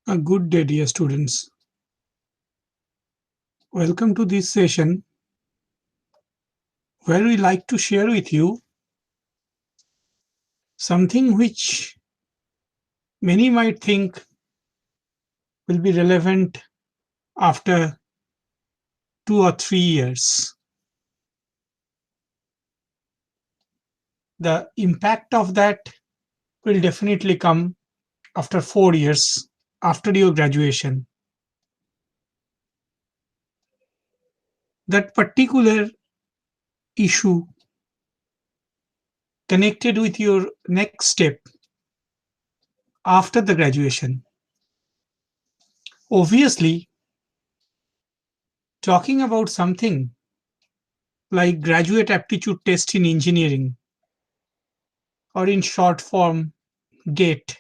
A good day, dear students. Welcome to this session where we like to share with you something which many might think will be relevant after 2 or 3 years. The impact of that will definitely come after 4 years after your graduation. That particular issue connected with your next step after the graduation. Obviously, talking about something like graduate aptitude test in engineering, or in short form, GATE,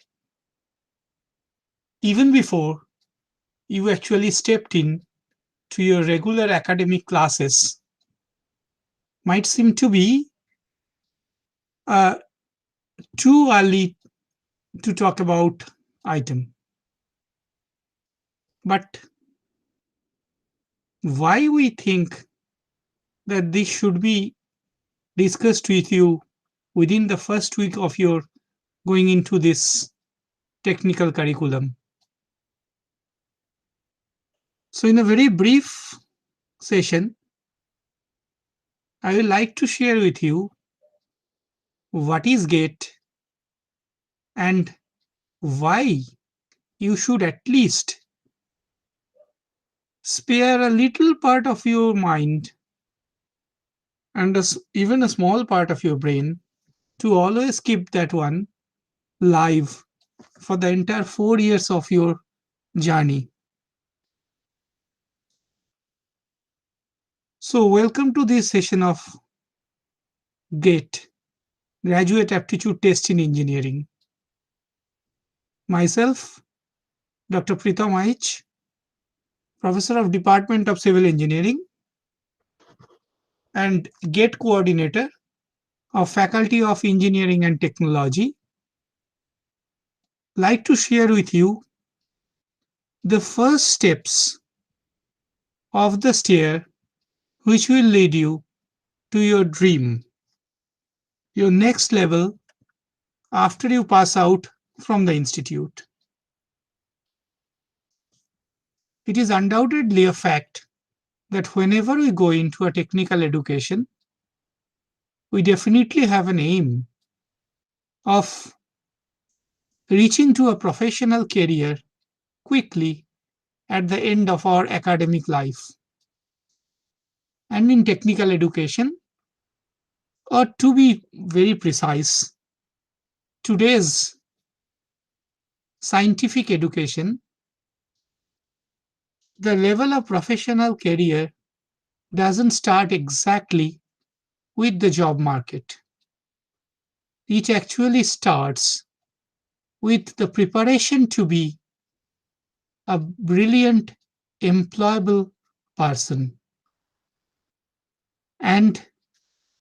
even before you actually stepped in to your regular academic classes, might seem to be uh, too early to talk about item. But why we think that this should be discussed with you within the first week of your going into this technical curriculum? So in a very brief session, I would like to share with you what is GATE and why you should at least spare a little part of your mind and even a small part of your brain to always keep that one live for the entire 4 years of your journey. So, welcome to this session of GATE, Graduate Aptitude Test in Engineering. Myself, Dr. PRITAM AICH, Professor of Department of Civil Engineering and GATE Coordinator of Faculty of Engineering and Technology, like to share with you the first steps of the stair which will lead you to your dream, your next level after you pass out from the institute. It is undoubtedly a fact that whenever we go into a technical education, we definitely have an aim of reaching to a professional career quickly at the end of our academic life. And in technical education, or to be very precise, today's scientific education, the level of professional career doesn't start exactly with the job market. It actually starts with the preparation to be a brilliant, employable person. And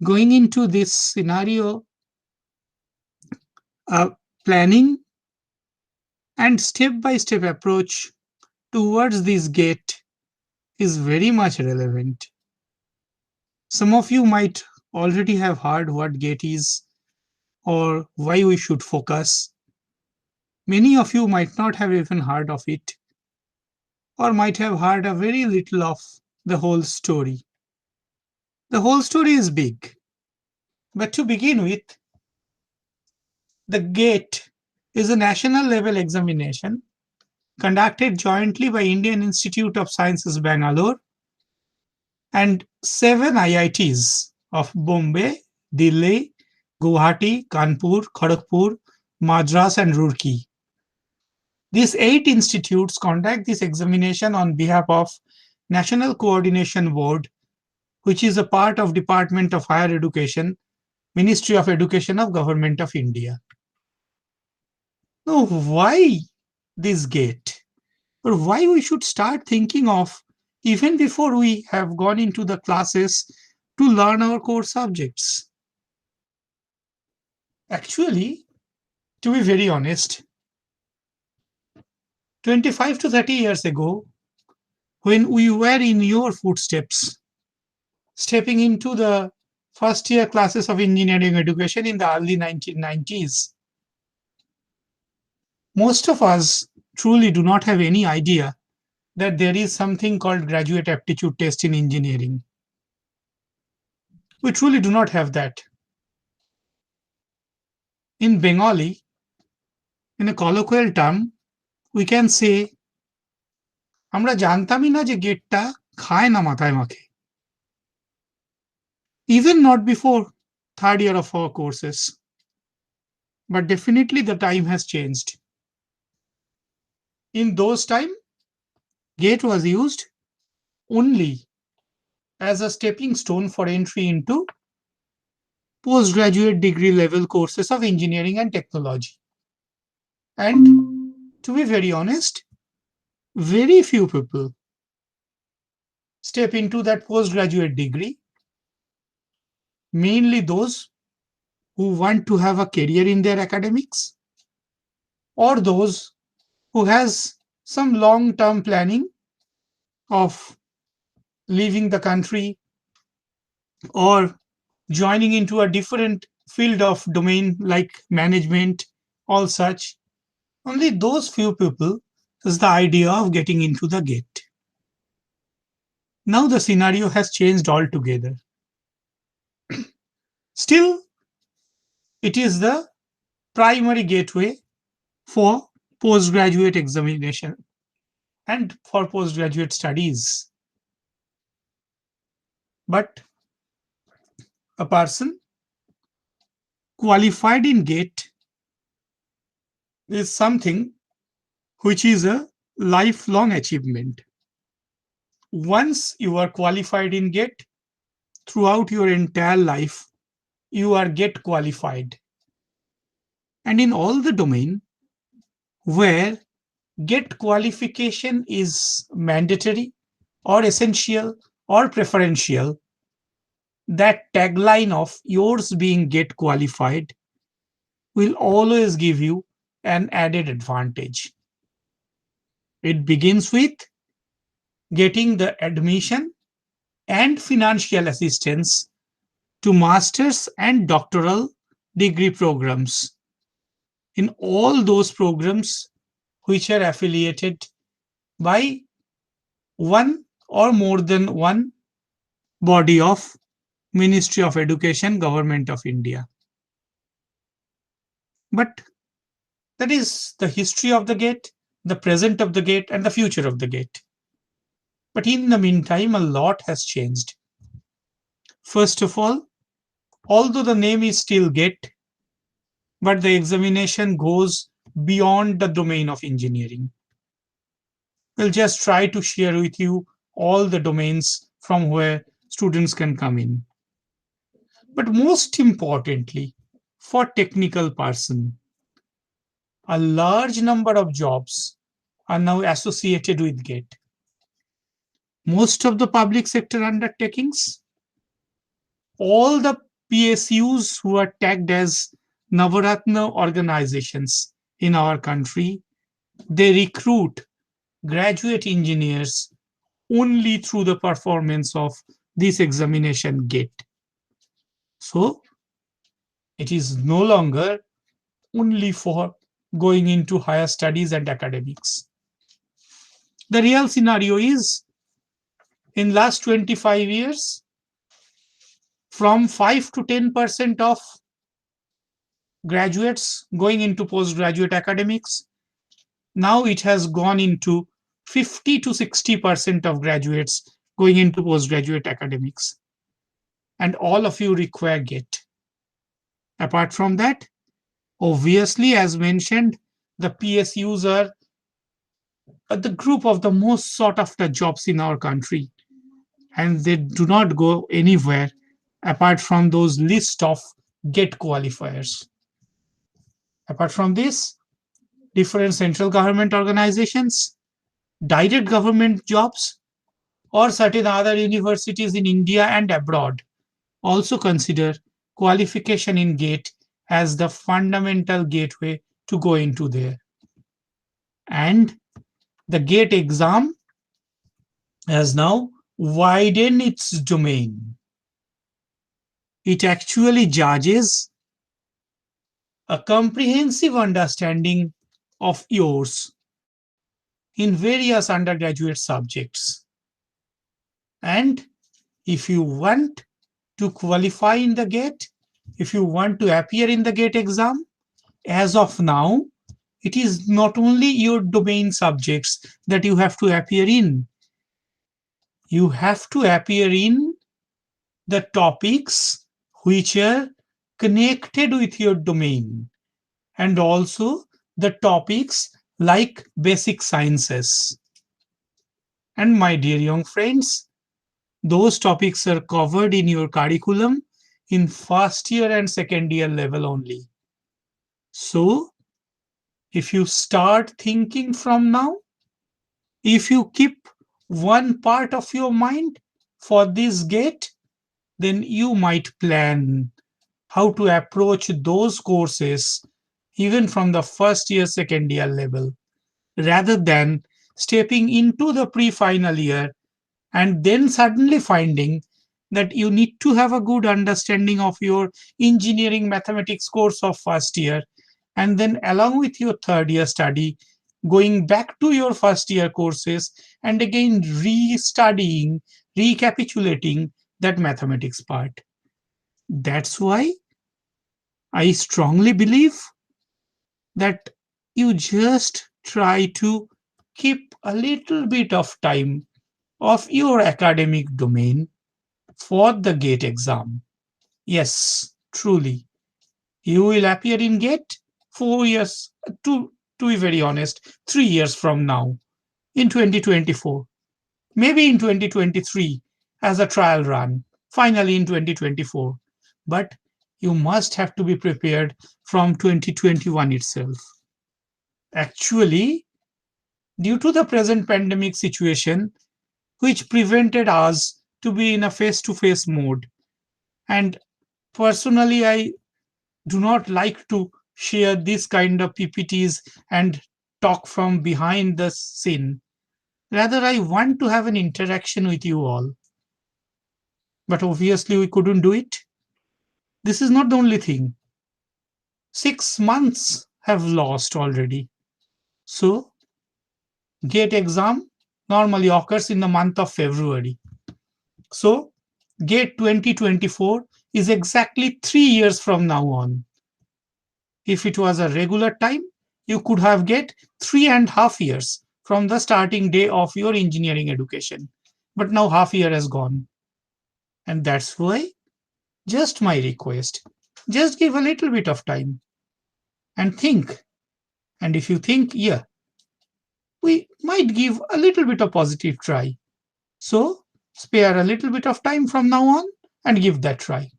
going into this scenario, a planning and step by step approach towards this gate is very much relevant. Some of you might already have heard what gate is or why we should focus. Many of you might not have even heard of it, or might have heard a very little of the whole story. The whole story is big, but to begin with, the GATE is a national level examination conducted jointly by Indian Institute of Sciences Bangalore and 7 IITs of Bombay, Delhi, Guwahati, Kanpur, Kharagpur, Madras, and Roorkee. These 8 institutes conduct this examination on behalf of National Coordination Board, which is a part of Department of Higher Education, Ministry of Education of Government of India. Now, why this gate? Or why we should start thinking of even before we have gone into the classes to learn our core subjects? Actually, to be very honest, 25 to 30 years ago, when we were in your footsteps, stepping into the first year classes of engineering education in the early 1990s, most of us truly do not have any idea that there is something called graduate aptitude test in engineering. We truly do not have that. In Bengali, in a colloquial term, we can say, আমরা জানতামই না যে গেটটা খায় না মাথায় মাখে। Even not before third year of our courses. But definitely the time has changed. In those time, GATE was used only as a stepping stone for entry into postgraduate degree level courses of engineering and technology. And to be very honest, very few people step into that postgraduate degree, mainly those who want to have a career in their academics or those who has some long-term planning of leaving the country or joining into a different field of domain like management, all such. Only those few people is the idea of getting into the GATE. Now the scenario has changed altogether. Still, it is the primary gateway for postgraduate examination and for postgraduate studies. But a person qualified in GATE is something which is a lifelong achievement. Once you are qualified in GATE, throughout your entire life, you are GATE qualified. And in all the domain where GATE qualification is mandatory or essential or preferential, that tagline of yours being GATE qualified will always give you an added advantage. It begins with getting the admission and financial assistance to master's and doctoral degree programs in all those programs which are affiliated by one or more than one body of Ministry of Education, Government of India. But that is the history of the GATE, the present of the GATE, and the future of the GATE. But in the meantime, a lot has changed. First of all, although the name is still GATE, but the examination goes beyond the domain of engineering. We'll just try to share with you all the domains from where students can come in. But most importantly, for technical person, a large number of jobs are now associated with GATE. Most of the public sector undertakings, all the PSUs who are tagged as Navaratna organizations in our country, they recruit graduate engineers only through the performance of this examination GATE. So it is no longer only for going into higher studies and academics. The real scenario is, in last 25 years, from 5 to 10% of graduates going into postgraduate academics, now it has gone into 50 to 60% of graduates going into postgraduate academics. And all of you require GATE. Apart from that, obviously, as mentioned, the PSUs are the group of the most sought after jobs in our country. And they do not go anywhere apart from those list of GATE qualifiers. Apart from this, different central government organizations, direct government jobs, or certain other universities in India and abroad also consider qualification in GATE as the fundamental gateway to go into there. And The GATE exam has now widened its domain. It actually judges a comprehensive understanding of yours in various undergraduate subjects. And if you want to qualify in the GATE, if you want to appear in the GATE exam, as of now, it is not only your domain subjects that you have to appear in. You have to appear in the topics which are connected with your domain, and also the topics like basic sciences. And my dear young friends, those topics are covered in your curriculum in first year and second year level only. So, if you start thinking from now, if you keep one part of your mind for this GATE, then you might plan how to approach those courses even from the first year, second year level, rather than stepping into the pre-final year and then suddenly finding that you need to have a good understanding of your engineering mathematics course of first year, and then along with your third year study, going back to your first year courses and again re-studying, recapitulating that mathematics part. That's why I strongly believe that you just try to keep a little bit of time of your academic domain for the GATE exam. Yes, truly, you will appear in GATE 4 years, to be very honest, 3 years from now, in 2024, maybe in 2023 as a trial run, finally in 2024. But you must have to be prepared from 2021 itself. Actually, due to the present pandemic situation, which prevented us to be in a face-to-face mode, and personally, I do not like to share this kind of PPTs and talk from behind the scene. Rather, I want to have an interaction with you all. But obviously, we couldn't do it. This is not the only thing. 6 months have lost already. So, GATE exam normally occurs in the month of February. So, GATE 2024 is exactly 3 years from now on. If it was a regular time, you could have get 3.5 years from the starting day of your engineering education. But now half year has gone. And that's why just my request, just give a little bit of time and think. And if you think, yeah, we might give a little bit of positive try. So spare a little bit of time from now on and give that try.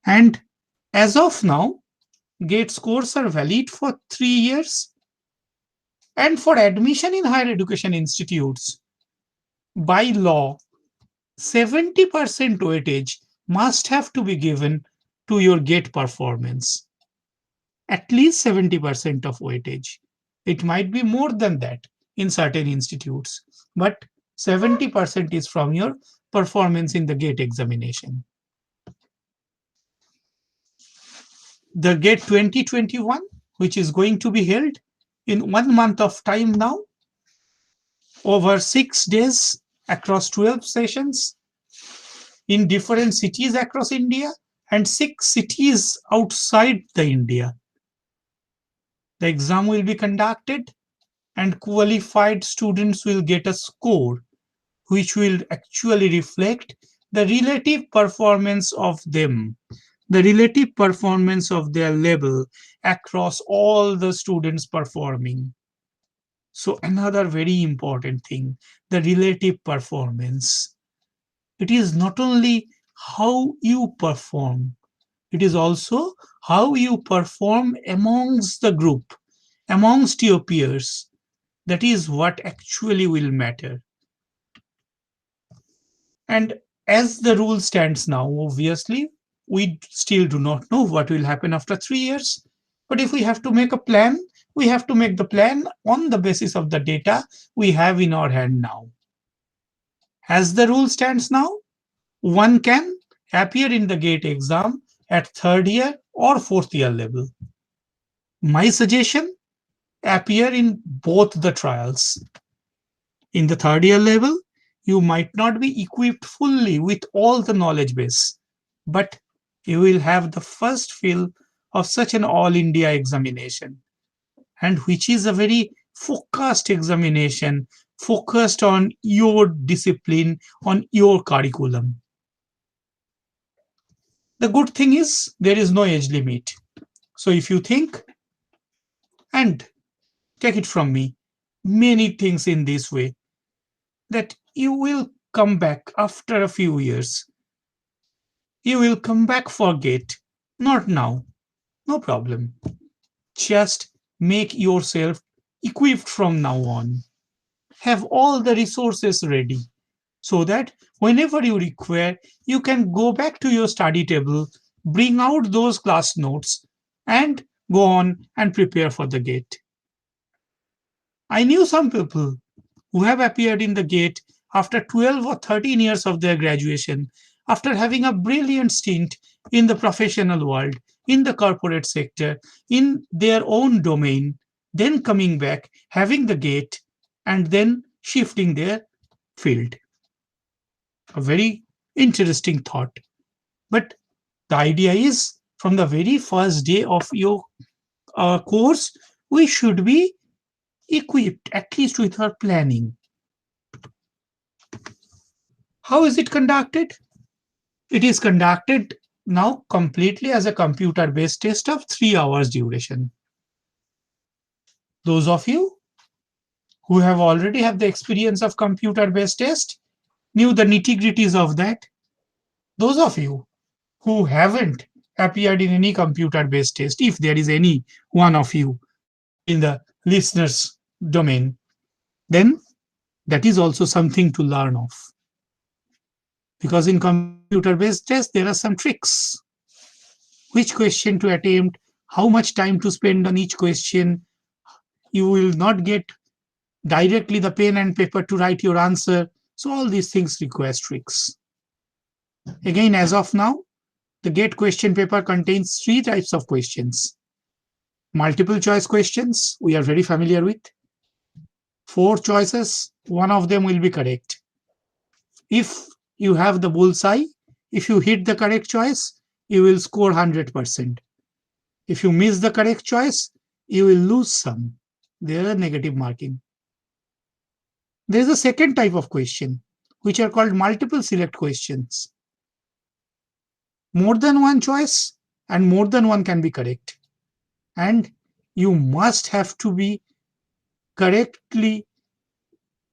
And as of now, GATE scores are valid for 3 years. And for admission in higher education institutes, by law, 70% weightage must have to be given to your GATE performance. At least 70% of weightage. It might be more than that in certain institutes, but 70% is from your performance in the GATE examination. The GATE 2021, which is going to be held in 1 month of time now, over 6 days across 12 sessions in different cities across India and 6 cities outside the India. The exam will be conducted and qualified students will get a score which will actually reflect the relative performance of them, the relative performance of their level across all the students performing. So another very important thing, the relative performance. It is not only how you perform, it is also how you perform amongst the group, amongst your peers. That is what actually will matter. And as the rule stands now, obviously, we still do not know what will happen after 3 years. But if we have to make a plan, We have to make the plan on the basis of the data we have in our hand now. As the rule stands now, one can appear in the GATE exam at third year or fourth year level. My suggestion, appear in both the trials. In the third year level, you might not be equipped fully with all the knowledge base, but you will have the first feel of such an all India examination, and which is a very focused examination, focused on your discipline, on your curriculum. The good thing is there is no age limit. So if you think, and take it from me, many things in this way, that you will come back after a few years. You will come back for GATE. Not now. No problem. Just make yourself equipped from now on. Have all the resources ready so that whenever you require, you can go back to your study table, bring out those class notes, and go on and prepare for the GATE. I knew some people who have appeared in the GATE after 12 or 13 years of their graduation, after having a brilliant stint in the professional world, in the corporate sector, in their own domain, then coming back, having the GATE, and then shifting their field. A very interesting thought. But the idea is from the very first day of your course, we should be equipped, at least with our planning. How is it conducted? It is conducted now completely as a computer-based test of 3 hours duration. Those of you who have already have the experience of computer-based test knew the nitty-gritties of that. Those of you who haven't appeared in any computer-based test, if there is any one of you in the listeners domain, then that is also something to learn of. Because in computer-based test, there are some tricks. Which question to attempt, how much time to spend on each question. You will not get directly the pen and paper to write your answer. So all these things require tricks. Again, as of now, the GATE question paper contains 3 types of questions. Multiple choice questions, we are very familiar with. 4 choices, one of them will be correct. If you have the bullseye, if you hit the correct choice, you will score 100%. If you miss the correct choice, you will lose some. There are negative marking. There is a second type of question, which are called multiple select questions. More than one choice and more than one can be correct. And you must have to be correctly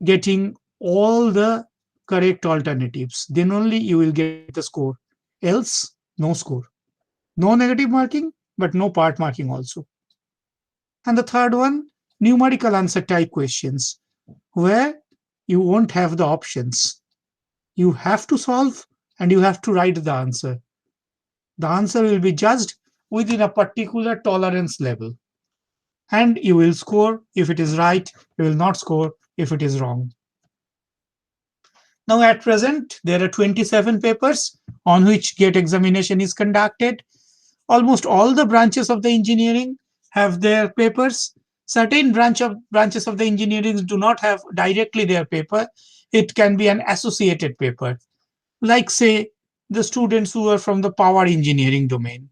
getting all the correct alternatives. Then only you will get the score. Else, no score. No negative marking, but no part marking also. And the third one, numerical answer type questions, where you won't have the options. You have to solve and you have to write the answer. The answer will be judged within a particular tolerance level. And you will score if it is right, you will not score if it is wrong. Now at present, there are 27 papers on which GATE examination is conducted. Almost all the branches of the engineering have their papers. Certain branches of the engineering do not have directly their paper. It can be an associated paper. Like say, the students who are from the power engineering domain.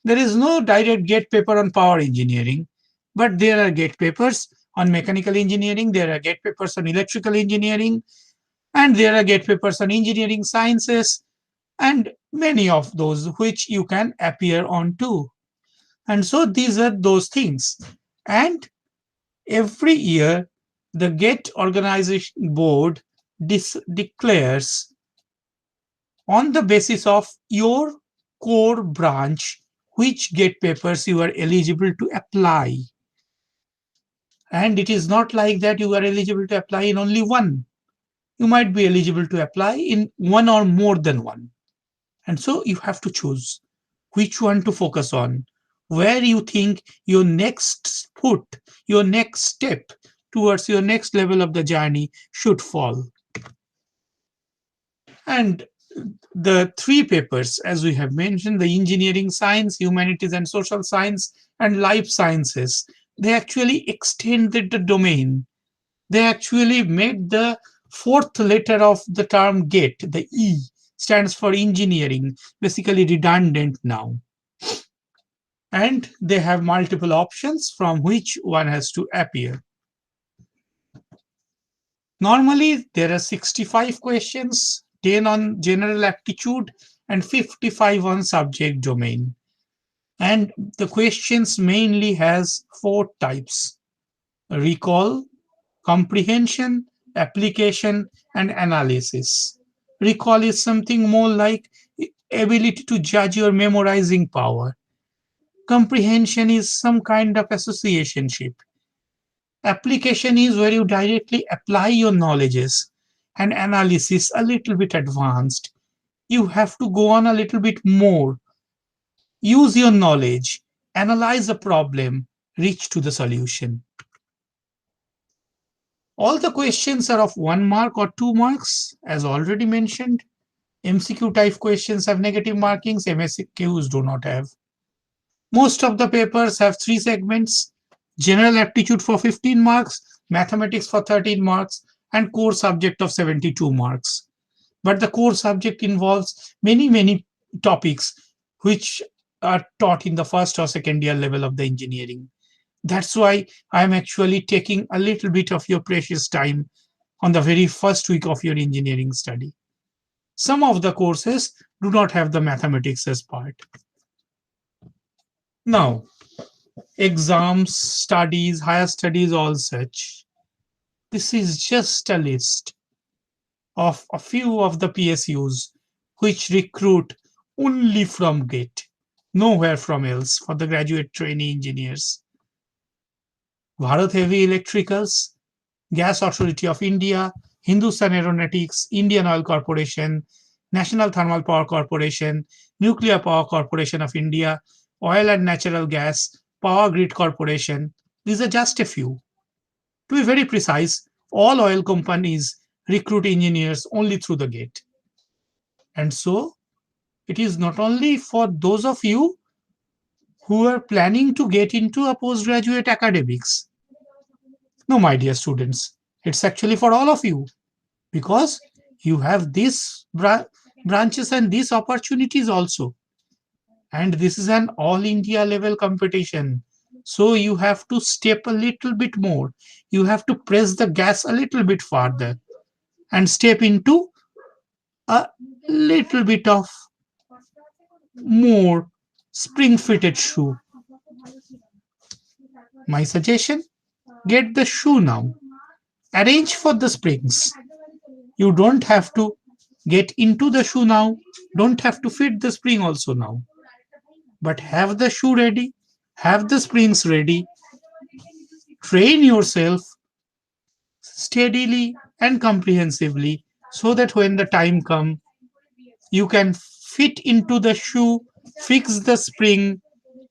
There is no direct GATE paper on power engineering, but there are GATE papers on mechanical engineering, there are GATE papers on electrical engineering, and there are GATE papers on engineering sciences, and many of those which you can appear on too. And so these are those things. And every year, the GATE organization board declares on the basis of your core branch which GATE papers you are eligible to apply. And it is not like that you are eligible to apply in only one. You might be eligible to apply in one or more than one. And so you have to choose which one to focus on, where you think your next foot, your next step towards your next level of the journey should fall. And the three papers, as we have mentioned, the engineering science, humanities and social science, and life sciences, they actually extended the domain. They actually made the fourth letter of the term GET, the E, stands for engineering, basically redundant now. And they have multiple options from which one has to appear. Normally, there are 65 questions, 10 on general aptitude and 55 on subject domain. And the questions mainly has four types: recall, comprehension, application, and analysis. Recall is something more like ability to judge your memorizing power. Comprehension is some kind of associationship. Application is where you directly apply your knowledges, and analysis a little bit advanced. You have to go on a little bit more. Use your knowledge, analyze a problem, reach to the solution. All the questions are of 1 mark or 2 marks, as already mentioned. MCQ type questions have negative markings, MSQs do not have. Most of the papers have three segments: general aptitude for 15 marks, mathematics for 13 marks, and core subject of 72 marks. But the core subject involves many topics which are taught in the first or second year level of the engineering. That's why I'm actually taking a little bit of your precious time on the very first week of your engineering study. Some of the courses do not have the mathematics as part. Now, exams, studies, higher studies, all such. This is just a list of a few of the PSUs which recruit only from GATE, nowhere from else for the graduate trainee engineers. Bharat Heavy Electricals, Gas Authority of India, Hindustan Aeronautics, Indian Oil Corporation, National Thermal Power Corporation, Nuclear Power Corporation of India, Oil and Natural Gas, Power Grid Corporation. These are just a few. To be very precise, all oil companies recruit engineers only through the GATE. And so, it is not only for those of you who are planning to get into a postgraduate academics. No, my dear students, it's actually for all of you, because you have these branches and these opportunities also. And this is an all India level competition. So you have to step a little bit more. You have to press the gas a little bit farther and step into a little bit of more spring fitted shoe. My suggestion: get the shoe now. Arrange for the springs. You don't have to get into the shoe now, don't have to fit the spring also now. But have the shoe ready, have the springs ready, train yourself steadily and comprehensively so that when the time comes, you can fit into the shoe, fix the spring,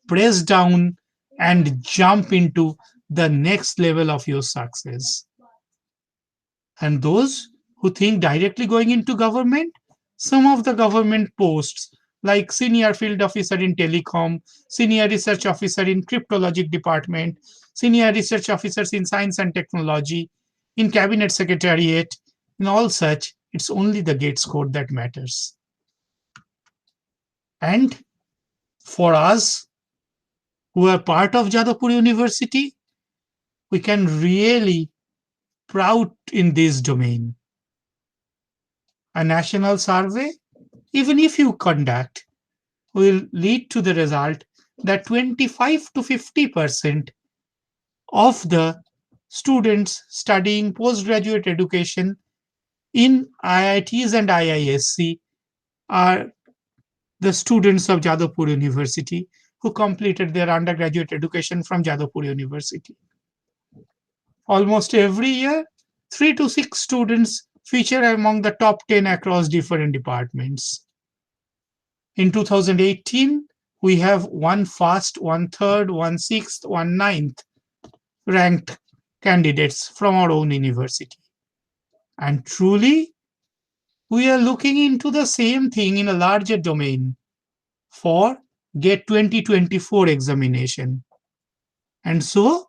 press down, and jump into the next level of your success. And those who think directly going into government, some of the government posts like senior field officer in telecom, senior research officer in cryptologic department, senior research officers in science and technology, in cabinet secretariat, and all such, it's only the GATE score that matters. And for us who are part of Jadavpur University, we can really proud in this domain. A national survey, even if you conduct, will lead to the result that 25 to 50% of the students studying postgraduate education in IITs and IISc are the students of Jadavpur University who completed their undergraduate education from Jadavpur University. Almost every year, 3 to 6 students feature among the top 10 across different departments. In 2018, we have one first, one third, one sixth, one ninth ranked candidates from our own university. And truly, we are looking into the same thing in a larger domain for GATE 2024 examination. And so,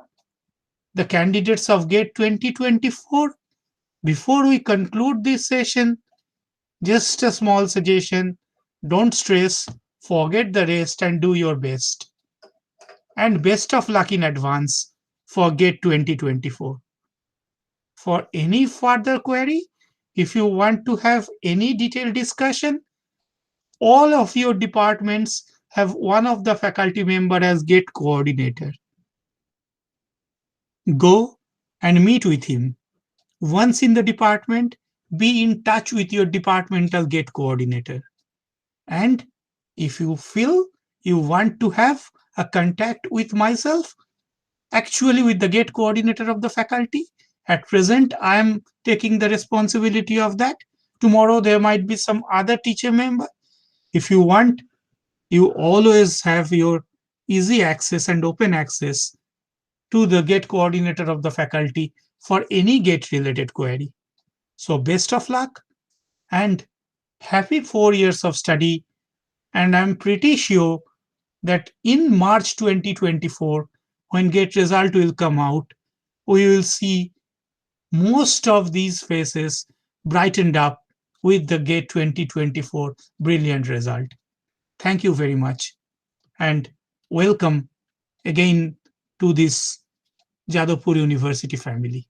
the candidates of GATE 2024, before we conclude this session, just a small suggestion: don't stress, forget the rest, and do your best. And best of luck in advance for GATE 2024. For any further query, if you want to have any detailed discussion, all of your departments have one of the faculty member as GATE coordinator. Go and meet with him. Once in the department, be in touch with your departmental GATE coordinator. And if you feel you want to have a contact with myself, actually with the GATE coordinator of the faculty, at present I am taking the responsibility of that. Tomorrow there might be some other teacher member. If you want, you always have your easy access and open access to the GATE coordinator of the faculty for any GATE related query. So best of luck and happy 4 years of study. And I'm pretty sure that in March 2024, when GATE result will come out, we will see most of these faces brightened up with the GATE 2024 brilliant result. Thank you very much and welcome again to this Jadavpur University family.